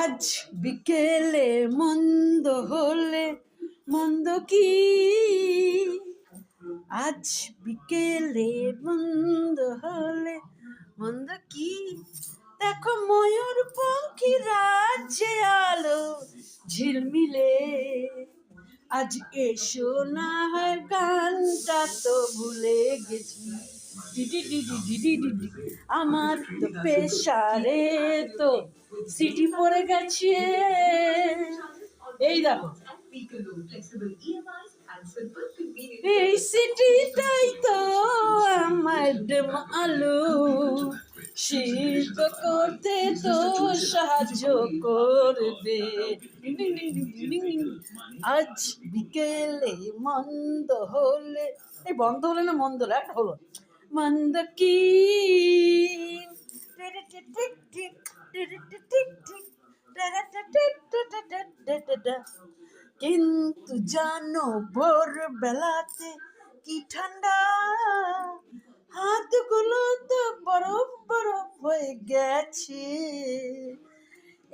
আজ বিকেলে মন্দ হলে মন্দ কি, আজ বিকেলে মন্দ হলে মন্দ কি, দেখো ময়ূর পঙ্খী রাজ্যে আলো ঝিলমিলে। আজ এসো না হয় গানটা তো ভুলে গেছি, আমার তো পেশারে তো সিটি পড়ে গেছে। এই দেখো এই সিটিটাই তো আমার আলো শিল্প করতে তো সাহায্য করবে। আজ বিকেলে মন্দ হলে, এই বন্ধ হলে না মন্দ হলে একটা হলো মন্দ কি, কিন্তু জানো ভোর বেলাতে কি ঠান্ডা, হাতগুলো তো বরফ বরফ হয়ে গেছে,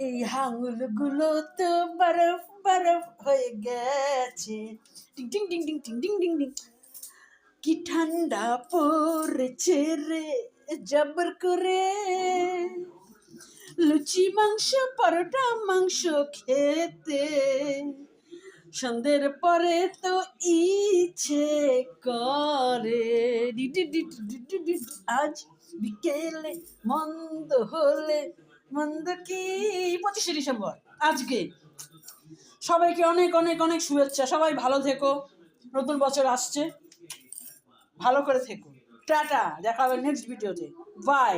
এই আঙুলগুলো তো বরফ বরফ হয়ে গেছে। টিং টিং টিং টিং টিং টিং টিং টিং, কি ঠান্ডা পড়েছে রে জবর করে, লুচি মাংস পরোটা মাংস খেতে সন্ধ্যের পরে তো ইচ্ছে করে। আজ বিকেলে মন্দ হলে মন্দ কি। 25শে ডিসেম্বর আজকে সবাইকে অনেক অনেক অনেক শুভেচ্ছা। সবাই ভালো থেকো, নতুন বছর আসছে, ভালো করে থেকো। টাটা, দেখা হবে নেক্সট ভিডিওতে। বাই।